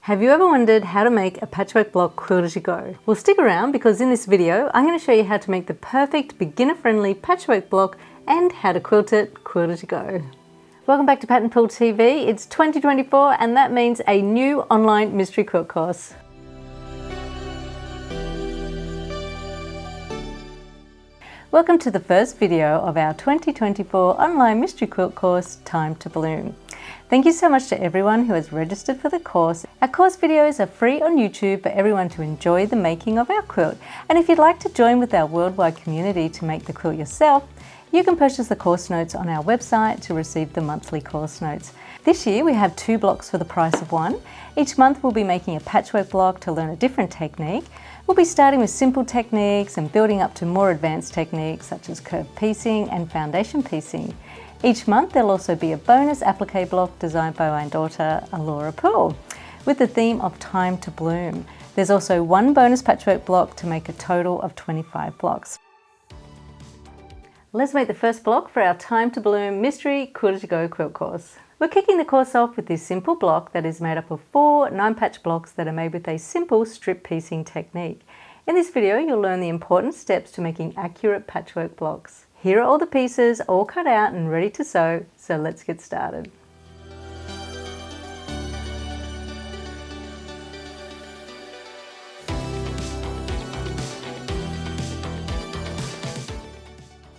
Have you ever wondered how to make a patchwork block quilt as you go? Well, stick around because in this video I'm going to show you how to make the perfect beginner-friendly patchwork block and how to quilt as you go. Welcome back to Pat and Poole TV. It's 2024 and that means a new online mystery quilt course. Welcome to the first video of our 2024 online mystery quilt course, Time to Bloom. Thank you so much to everyone who has registered for the course. Our course videos are free on YouTube for everyone to enjoy the making of our quilt. And if you'd like to join with our worldwide community to make the quilt yourself, you can purchase the course notes on our website to receive the monthly course notes. This year we have 2 blocks for the price of 1. Each month we'll be making a patchwork block to learn a different technique. We'll be starting with simple techniques and building up to more advanced techniques such as curved piecing and foundation piecing. Each month there'll also be a bonus applique block designed by my daughter Alaura Poole with the theme of Time to Bloom. There's also 1 bonus patchwork block to make a total of 25 blocks. Let's make the first block for our Time to Bloom Mystery Quilt as you Go quilt course. We're kicking the course off with this simple block that is made up of 4 9-patch blocks that are made with a simple strip piecing technique. In this video you'll learn the important steps to making accurate patchwork blocks. Here are all the pieces all cut out and ready to sew, so let's get started.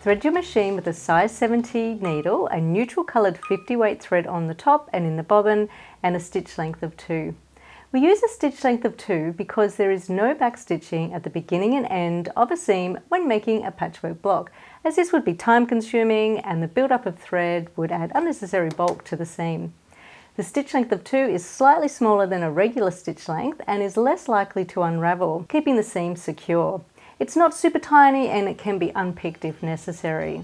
Thread your machine with a size 70 needle, a neutral coloured 50 weight thread on the top and in the bobbin, and a stitch length of 2. We use a stitch length of 2 because there is no back stitching at the beginning and end of a seam when making a patchwork block, as this would be time consuming and the build up of thread would add unnecessary bulk to the seam. The stitch length of 2 is slightly smaller than a regular stitch length and is less likely to unravel, keeping the seam secure. It's not super tiny and it can be unpicked if necessary.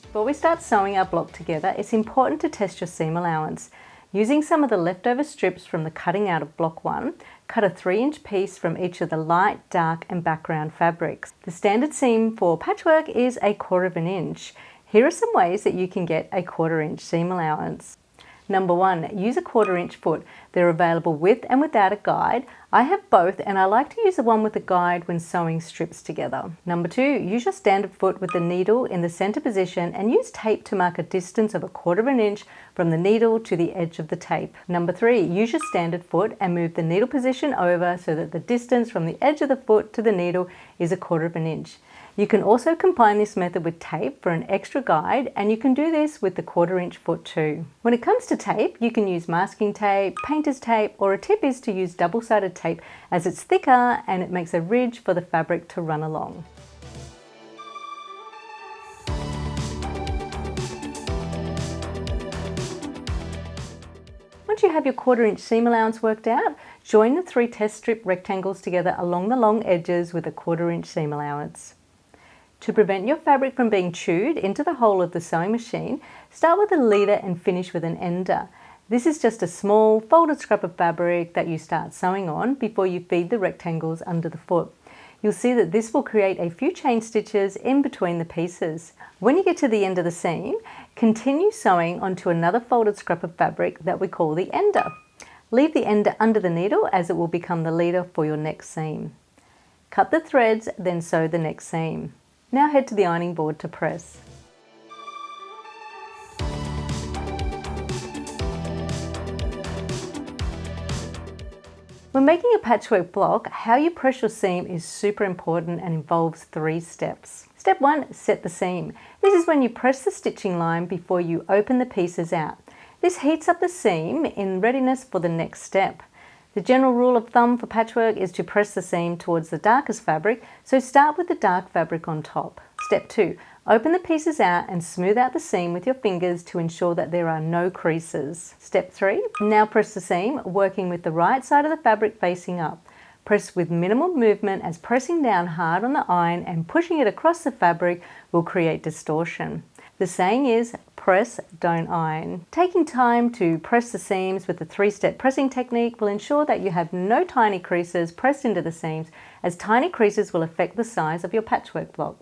Before we start sewing our block together, it's important to test your seam allowance. Using some of the leftover strips from the cutting out of block 1, cut a 3-inch piece from each of the light, dark and background fabrics. The standard seam for patchwork is 1/4 inch. Here are some ways that you can get a 1/4 inch seam allowance. Number 1, use a 1/4 inch foot. They're available with and without a guide. I have both and I like to use the one with the guide when sewing strips together. Number 2, use your standard foot with the needle in the center position and use tape to mark a distance of 1/4 inch from the needle to the edge of the tape. Number 3, use your standard foot and move the needle position over so that the distance from the edge of the foot to the needle is 1/4 inch. You can also combine this method with tape for an extra guide, and you can do this with the 1/4 inch foot too. When it comes to tape, you can use masking tape, painter's tape, or a tip is to use double-sided tape as it's thicker and it makes a ridge for the fabric to run along. Once you have your 1/4 inch seam allowance worked out, join the 3 test strip rectangles together along the long edges with a 1/4 inch seam allowance. To prevent your fabric from being chewed into the hole of the sewing machine, start with a leader and finish with an ender. This is just a small folded scrap of fabric that you start sewing on before you feed the rectangles under the foot. You'll see that this will create a few chain stitches in between the pieces. When you get to the end of the seam, continue sewing onto another folded scrap of fabric that we call the ender. Leave the ender under the needle as it will become the leader for your next seam. Cut the threads, then sew the next seam. Now head to the ironing board to press. When making a patchwork block, how you press your seam is super important and involves 3 steps. Step 1, set the seam. This is when you press the stitching line before you open the pieces out. This heats up the seam in readiness for the next step. The general rule of thumb for patchwork is to press the seam towards the darkest fabric, so start with the dark fabric on top. Step 2, open the pieces out and smooth out the seam with your fingers to ensure that there are no creases. Step 3, now press the seam, working with the right side of the fabric facing up. Press with minimal movement as pressing down hard on the iron and pushing it across the fabric will create distortion. The saying is, press, don't iron. Taking time to press the seams with the 3-step pressing technique will ensure that you have no tiny creases pressed into the seams, as tiny creases will affect the size of your patchwork block.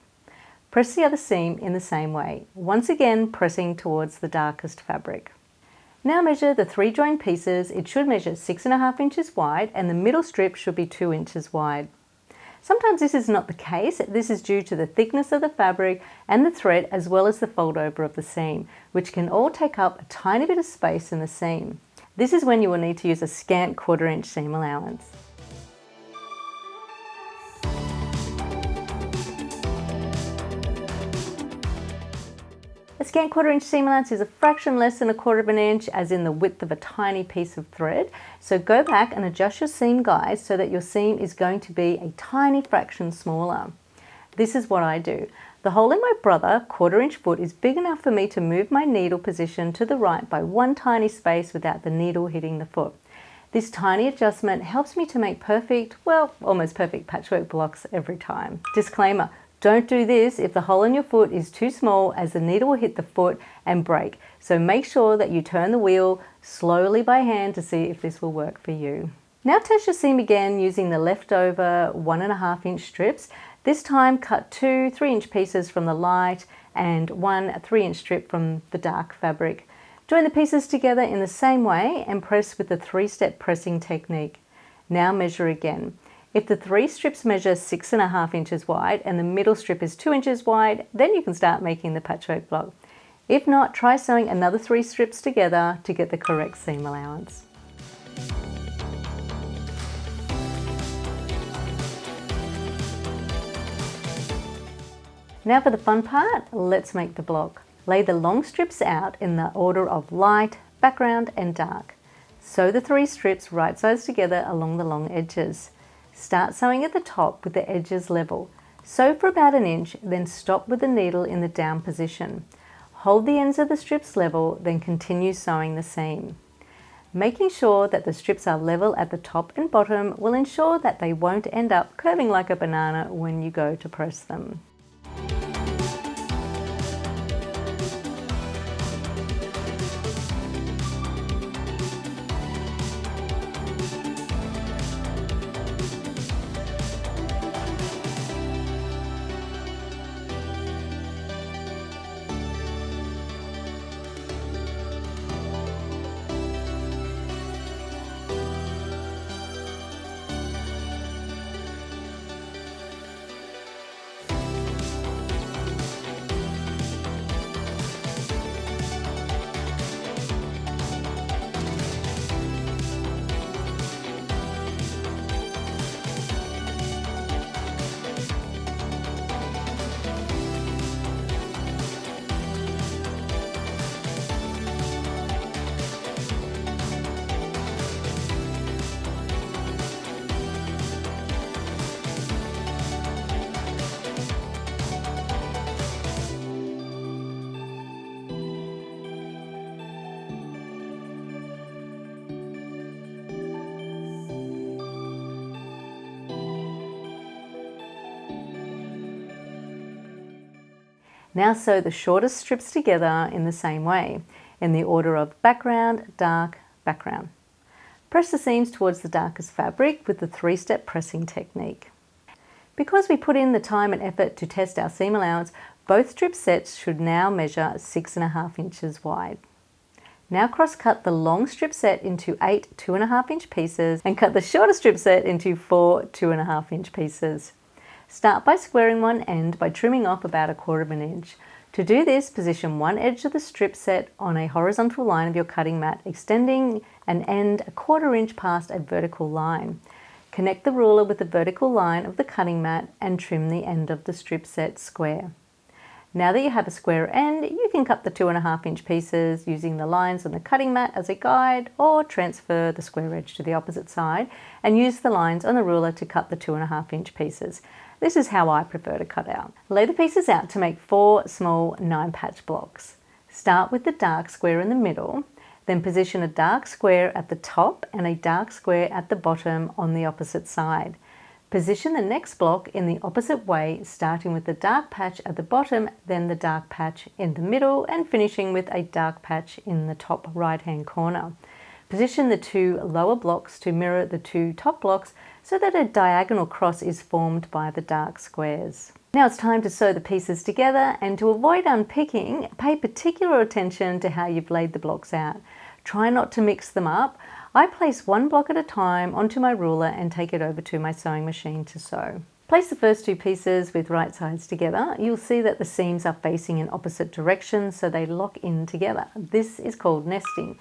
Press the other seam in the same way, once again pressing towards the darkest fabric. Now measure the 3 joined pieces. It should measure 6.5 inches wide and the middle strip should be 2 inches wide. Sometimes this is not the case. This is due to the thickness of the fabric and the thread, as well as the fold over of the seam, which can all take up a tiny bit of space in the seam. This is when you will need to use a scant 1/4 inch seam allowance. A scant 1/4 inch seam allowance is a fraction less than a 1/4 inch, as in the width of a tiny piece of thread. So go back and adjust your seam guides so that your seam is going to be a tiny fraction smaller. This is what I do. The hole in my brother 1/4 inch foot is big enough for me to move my needle position to the right by one tiny space without the needle hitting the foot. This tiny adjustment helps me to make perfect, well, almost perfect patchwork blocks every time. Disclaimer: don't do this if the hole in your foot is too small, as the needle will hit the foot and break. So make sure that you turn the wheel slowly by hand to see if this will work for you. Now test your seam again using the leftover 1.5 inch strips. This time cut 2 3-inch pieces from the light and 1 3-inch strip from the dark fabric. Join the pieces together in the same way and press with the 3-step pressing technique. Now measure again. If the 3 strips measure 6.5 inches wide and the middle strip is 2 inches wide, then you can start making the patchwork block. If not, try sewing another 3 strips together to get the correct seam allowance. Now for the fun part, let's make the block. Lay the long strips out in the order of light, background and dark. Sew the 3 strips right sides together along the long edges. Start sewing at the top with the edges level. Sew for about 1 inch, then stop with the needle in the down position. Hold the ends of the strips level, then continue sewing the seam. Making sure that the strips are level at the top and bottom will ensure that they won't end up curving like a banana when you go to press them. Now sew the shortest strips together in the same way, in the order of background, dark, background. Press the seams towards the darkest fabric with the 3-step pressing technique. Because we put in the time and effort to test our seam allowance, both strip sets should now measure 6.5 inches wide. Now cross-cut the long strip set into 8 2.5 inch pieces and cut the shorter strip set into 4 2.5 inch pieces. Start by squaring one end by trimming off about 1/4 inch. To do this, position one edge of the strip set on a horizontal line of your cutting mat, extending an end 1/4 inch past a vertical line. Connect the ruler with the vertical line of the cutting mat and trim the end of the strip set square. Now that you have a square end, you can cut the 2.5 inch pieces using the lines on the cutting mat as a guide, or transfer the square edge to the opposite side and use the lines on the ruler to cut the 2.5 inch pieces. This is how I prefer to cut out. Lay the pieces out to make 4 small 9-patch blocks. Start with the dark square in the middle, then position a dark square at the top and a dark square at the bottom on the opposite side. Position the next block in the opposite way, starting with the dark patch at the bottom, then the dark patch in the middle, and finishing with a dark patch in the top right-hand corner. Position the 2 lower blocks to mirror the 2 top blocks so that a diagonal cross is formed by the dark squares. Now it's time to sew the pieces together, and to avoid unpicking, pay particular attention to how you've laid the blocks out. Try not to mix them up. I place one block at a time onto my ruler and take it over to my sewing machine to sew. Place the first two pieces with right sides together. You'll see that the seams are facing in opposite directions, so they lock in together. This is called nesting.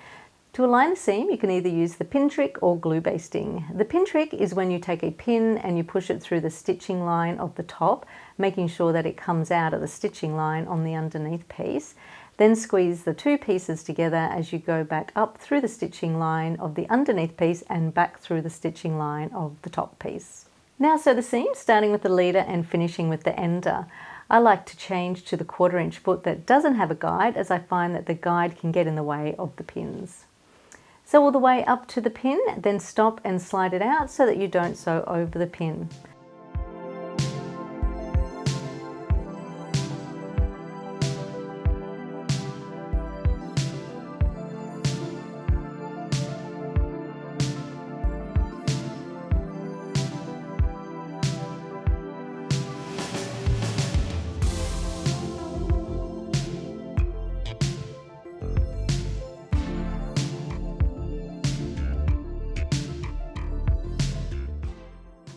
To align the seam, you can either use the pin trick or glue basting. The pin trick is when you take a pin and you push it through the stitching line of the top, making sure that it comes out of the stitching line on the underneath piece. Then squeeze the two pieces together as you go back up through the stitching line of the underneath piece and back through the stitching line of the top piece. Now sew the seams, starting with the leader and finishing with the ender. I like to change to the 1/4 inch foot that doesn't have a guide, as I find that the guide can get in the way of the pins. Sew all the way up to the pin, then stop and slide it out so that you don't sew over the pin.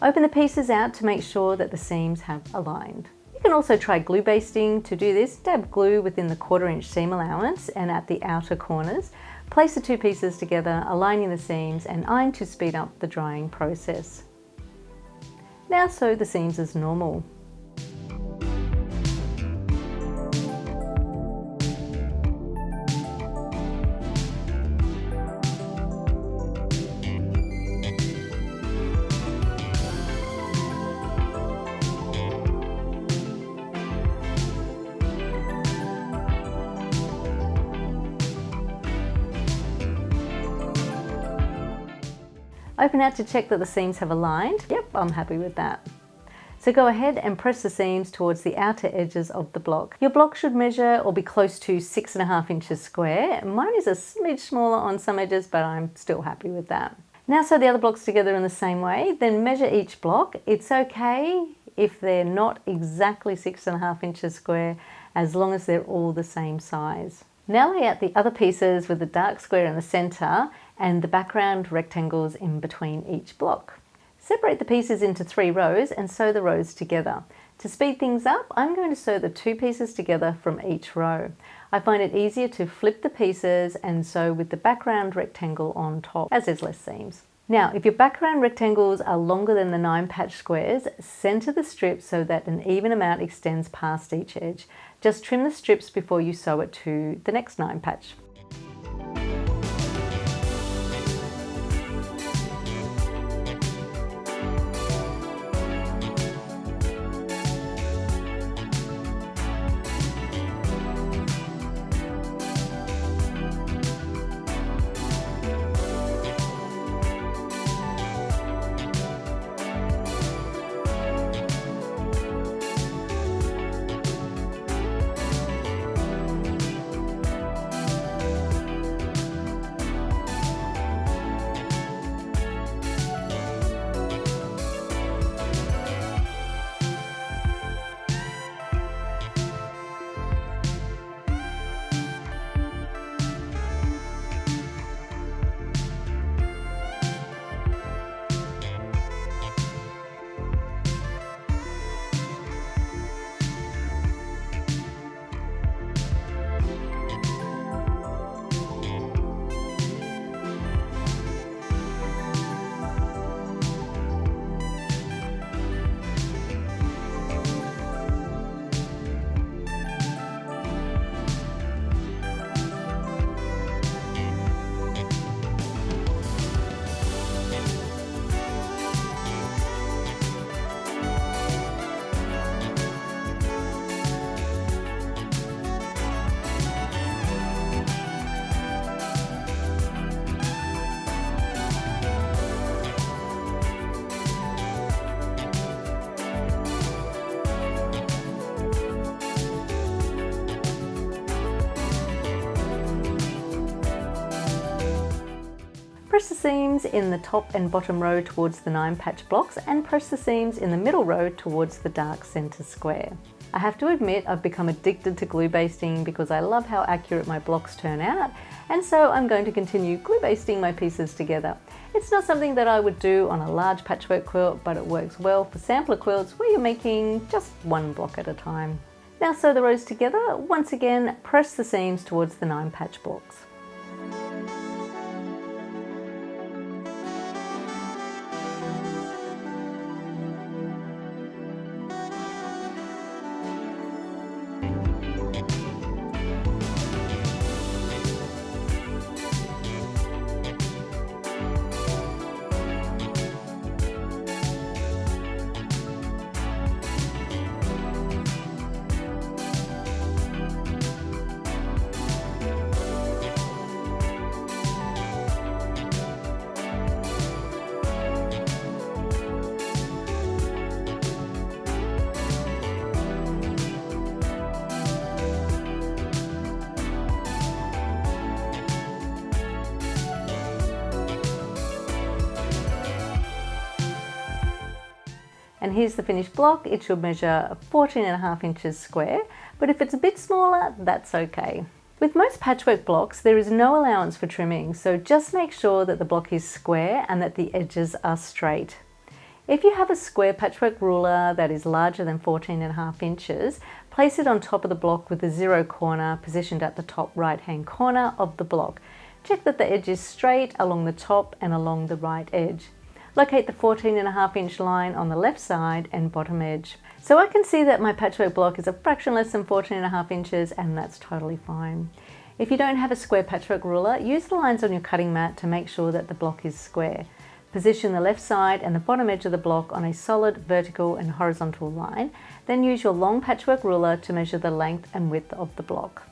Open the pieces out to make sure that the seams have aligned. You can also try glue basting. To do this, dab glue within the 1/4 inch seam allowance and at the outer corners. Place the two pieces together, aligning the seams, and iron to speed up the drying process. Now sew the seams as normal. Open out to check that the seams have aligned. Yep, I'm happy with that. So go ahead and press the seams towards the outer edges of the block. Your block should measure or be close to 6.5 inches square. Mine is a smidge smaller on some edges, but I'm still happy with that. Now sew the other blocks together in the same way, then measure each block. It's okay if they're not exactly 6.5 inches square, as long as they're all the same size. Now lay out the other pieces with the dark square in the center and the background rectangles in between each block. Separate the pieces into 3 rows and sew the rows together. To speed things up, I'm going to sew the 2 pieces together from each row. I find it easier to flip the pieces and sew with the background rectangle on top, as there's less seams. Now, if your background rectangles are longer than the 9 patch squares, center the strips so that an even amount extends past each edge. Just trim the strips before you sew it to the next 9 patch. Press the seams in the top and bottom row towards the 9 patch blocks and press the seams in the middle row towards the dark centre square. I have to admit I've become addicted to glue basting because I love how accurate my blocks turn out, and so I'm going to continue glue basting my pieces together. It's not something that I would do on a large patchwork quilt, but it works well for sampler quilts where you're making just one block at a time. Now sew the rows together. Once again, press the seams towards the 9 patch blocks. And here's the finished block. It should measure 14.5 inches square, but if it's a bit smaller, that's okay. With most patchwork blocks, there is no allowance for trimming, so just make sure that the block is square and that the edges are straight. If you have a square patchwork ruler that is larger than 14.5 inches, place it on top of the block with the 0 corner positioned at the top right-hand corner of the block. Check that the edge is straight along the top and along the right edge. Locate the 14.5 inch line on the left side and bottom edge. So I can see that my patchwork block is a fraction less than 14.5 inches, and that's totally fine. If you don't have a square patchwork ruler, use the lines on your cutting mat to make sure that the block is square. Position the left side and the bottom edge of the block on a solid vertical and horizontal line, then use your long patchwork ruler to measure the length and width of the block.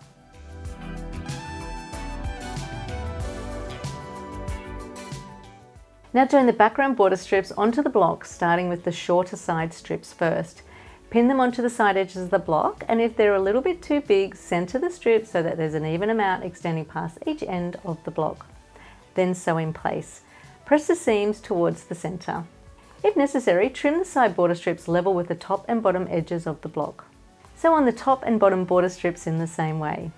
Now join the background border strips onto the block, starting with the shorter side strips first. Pin them onto the side edges of the block, and if they're a little bit too big, center the strips so that there's an even amount extending past each end of the block. Then sew in place. Press the seams towards the center. If necessary, trim the side border strips level with the top and bottom edges of the block. Sew on the top and bottom border strips in the same way.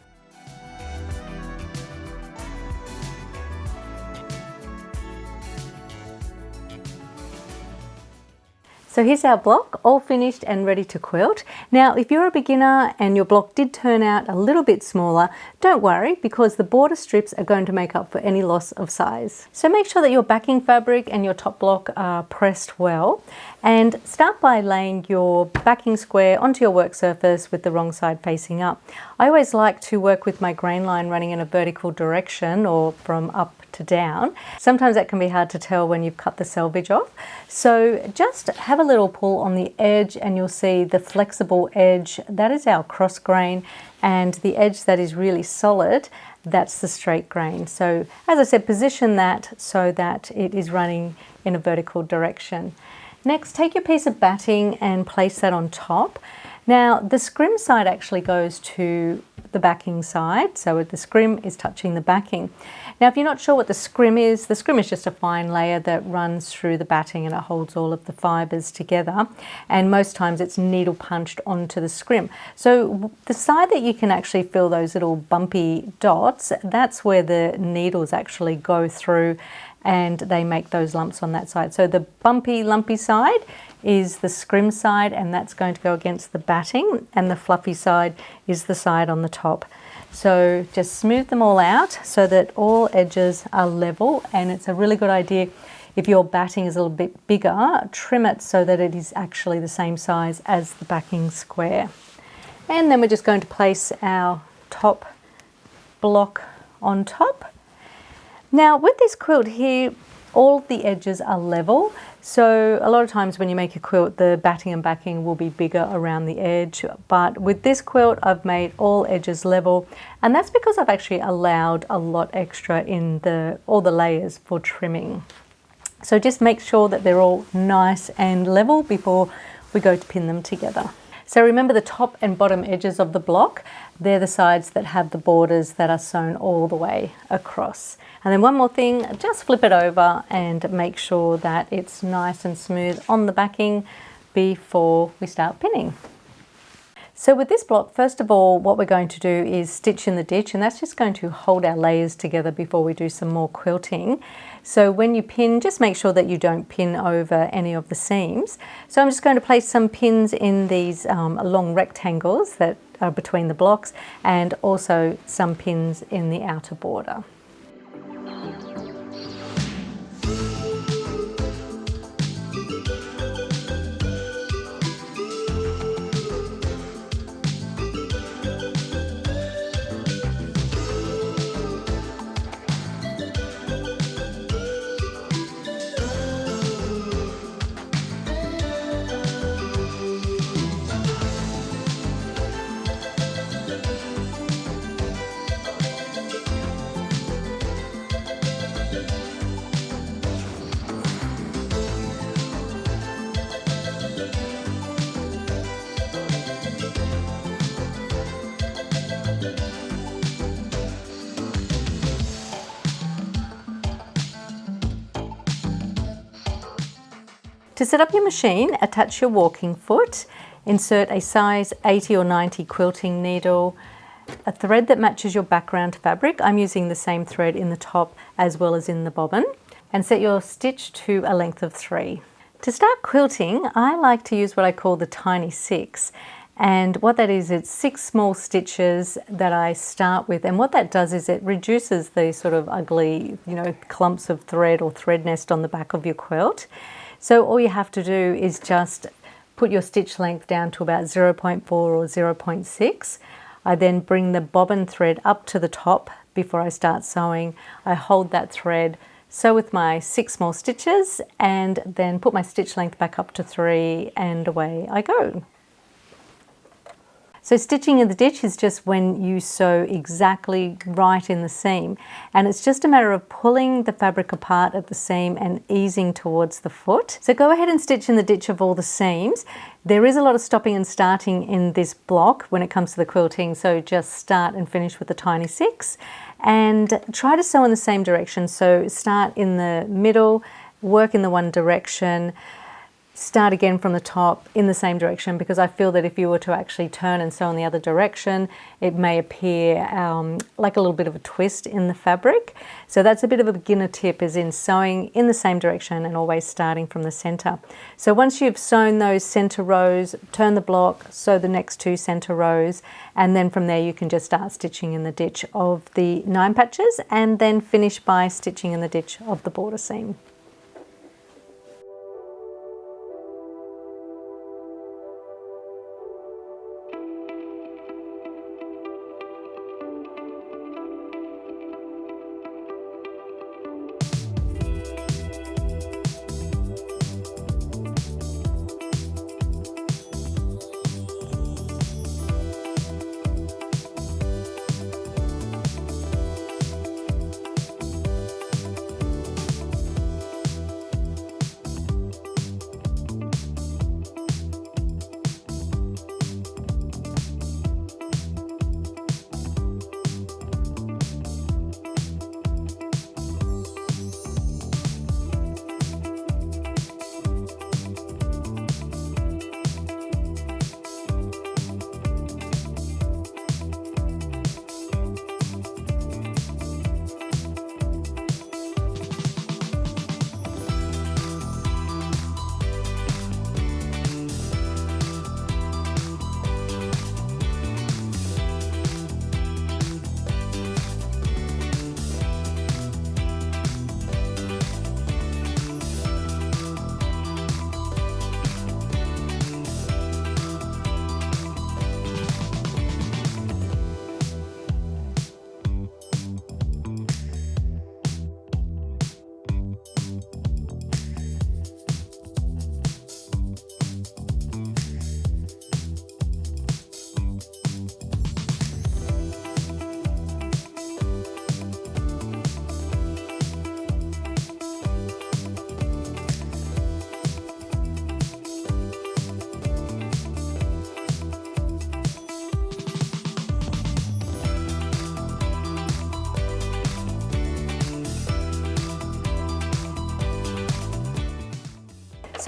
So here's our block, all finished and ready to quilt. Now, if you're a beginner and your block did turn out a little bit smaller, don't worry, because the border strips are going to make up for any loss of size. So make sure that your backing fabric and your top block are pressed well, and start by laying your backing square onto your work surface with the wrong side facing up. I always like to work with my grain line running in a vertical direction or from up to down. Sometimes that can be hard to tell when you've cut the selvage off. So just have a little pull on the edge and you'll see the flexible edge, that is our cross grain, and the edge that is really solid, that's the straight grain. So as I said, position that so that it is running in a vertical direction. Next, take your piece of batting and place that on top. Now the scrim side actually goes to the backing side, so the scrim is touching the backing. Now if you're not sure what the scrim is just a fine layer that runs through the batting and it holds all of the fibres together, and most times it's needle punched onto the scrim. So the side that you can actually feel those little bumpy dots, that's where the needles actually go through and they make those lumps on that side. So the bumpy, lumpy side is the scrim side, and that's going to go against the batting, and the fluffy side is the side on the top. So just smooth them all out so that all edges are level, and it's a really good idea if your batting is a little bit bigger, trim it so that it is actually the same size as the backing square. And then we're just going to place our top block on top. Now with this quilt here, all the edges are level, so a lot of times when you make a quilt, the batting and backing will be bigger around the edge, but with this quilt I've made all edges level, and that's because I've actually allowed a lot extra in all the layers for trimming. So just make sure that they're all nice and level before we go to pin them together. So remember the top and bottom edges of the block, they're the sides that have the borders that are sewn all the way across. And then one more thing, just flip it over and make sure that it's nice and smooth on the backing before we start pinning. So with this block, first of all, what we're going to do is stitch in the ditch, and that's just going to hold our layers together before we do some more quilting. So when you pin, just make sure that you don't pin over any of the seams. So I'm just going to place some pins in these long rectangles that are between the blocks, and also some pins in the outer border. To set up your machine, attach your walking foot, insert a size 80 or 90 quilting needle, a thread that matches your background fabric. I'm using the same thread in the top as well as in the bobbin, and set your stitch to a length of 3. To start quilting, I like to use what I call the tiny 6. And what that is, it's 6 small stitches that I start with, and what that does is it reduces the sort of ugly, clumps of thread or thread nest on the back of your quilt. So all you have to do is just put your stitch length down to about 0.4 or 0.6. I then bring the bobbin thread up to the top before I start sewing. I hold that thread, sew with my 6 small stitches, and then put my stitch length back up to 3, and away I go. So stitching in the ditch is just when you sew exactly right in the seam, and it's just a matter of pulling the fabric apart at the seam and easing towards the foot. So go ahead and stitch in the ditch of all the seams. There is a lot of stopping and starting in this block when it comes to the quilting, so just start and finish with the tiny 6, and try to sew in the same direction. So start in the middle, work in the one direction, start again from the top in the same direction, because I feel that if you were to actually turn and sew in the other direction, it may appear like a little bit of a twist in the fabric. So that's a bit of a beginner tip, is in sewing in the same direction and always starting from the center. So once you've sewn those center rows, turn the block, sew the next 2 center rows, and then from there you can just start stitching in the ditch of the 9 patches, and then finish by stitching in the ditch of the border seam.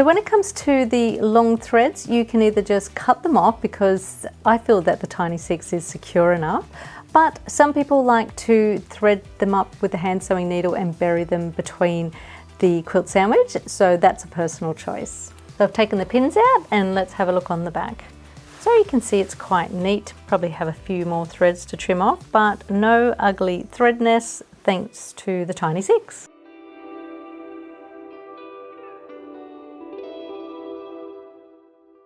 So when it comes to the long threads, you can either just cut them off, because I feel that the Tiny 6 is secure enough, but some people like to thread them up with a hand sewing needle and bury them between the quilt sandwich, so that's a personal choice. So I've taken the pins out and let's have a look on the back. So you can see it's quite neat, probably have a few more threads to trim off, but no ugly thread nests thanks to the Tiny 6.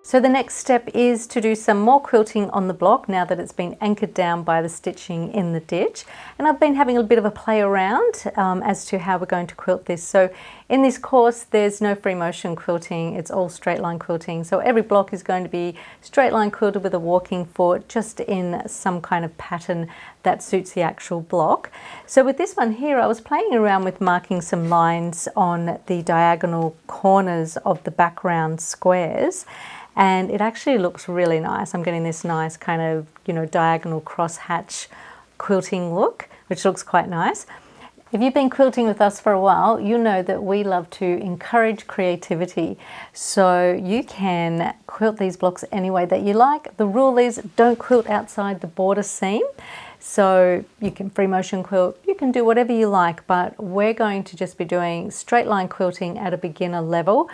So the next step is to do some more quilting on the block now that it's been anchored down by the stitching in the ditch. And I've been having a bit of a play around as to how we're going to quilt this. So in this course, there's no free motion quilting, it's all straight line quilting. So every block is going to be straight line quilted with a walking foot, just in some kind of pattern that suits the actual block. So with this one here, I was playing around with marking some lines on the diagonal corners of the background squares. And it actually looks really nice. I'm getting this nice kind of, diagonal crosshatch quilting look, which looks quite nice. If you've been quilting with us for a while, you know that we love to encourage creativity. So you can quilt these blocks any way that you like. The rule is don't quilt outside the border seam. So you can free motion quilt, you can do whatever you like, but we're going to just be doing straight line quilting at a beginner level.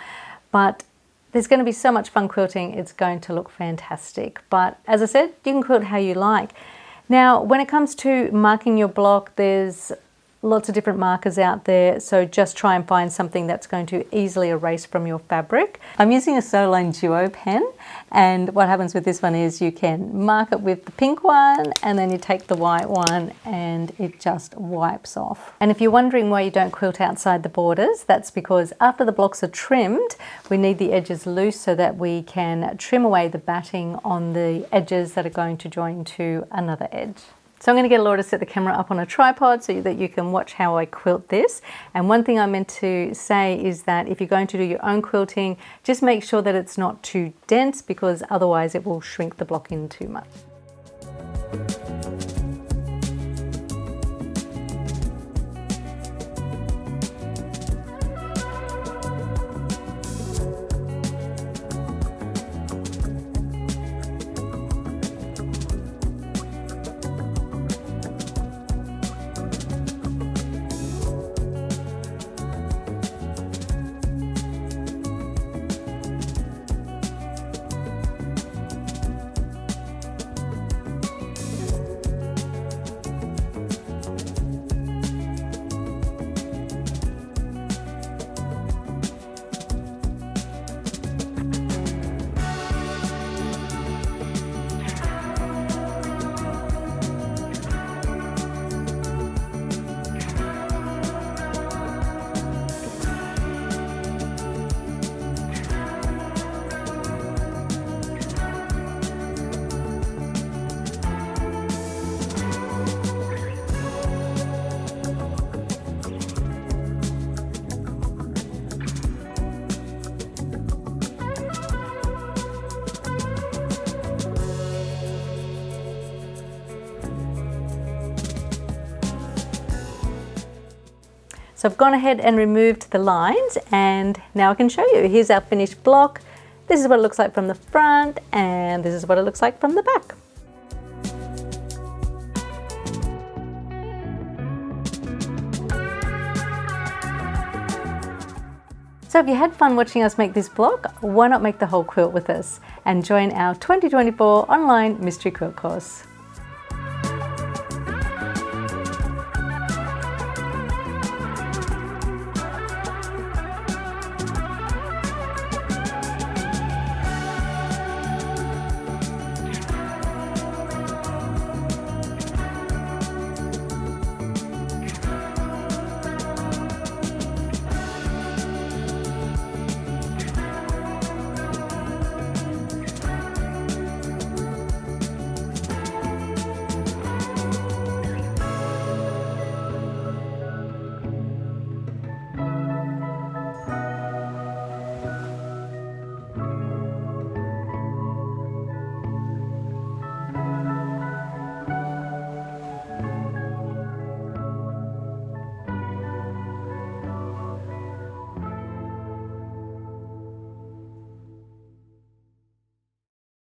But there's going to be so much fun quilting, it's going to look fantastic. But as I said, you can quilt how you like. Now, when it comes to marking your block, there's lots of different markers out there, so just try and find something that's going to easily erase from your fabric. I'm using a Sewline Duo pen, and what happens with this one is you can mark it with the pink one, and then you take the white one and it just wipes off. And if you're wondering why you don't quilt outside the borders, that's because after the blocks are trimmed, we need the edges loose so that we can trim away the batting on the edges that are going to join to another edge. So I'm going to get Alaura to set the camera up on a tripod so that you can watch how I quilt this. And one thing I meant to say is that if you're going to do your own quilting, just make sure that it's not too dense, because otherwise it will shrink the block in too much. So I've gone ahead and removed the lines, and now I can show you. Here's our finished block. This is what it looks like from the front, and this is what it looks like from the back. So if you had fun watching us make this block, why not make the whole quilt with us and join our 2024 online mystery quilt course.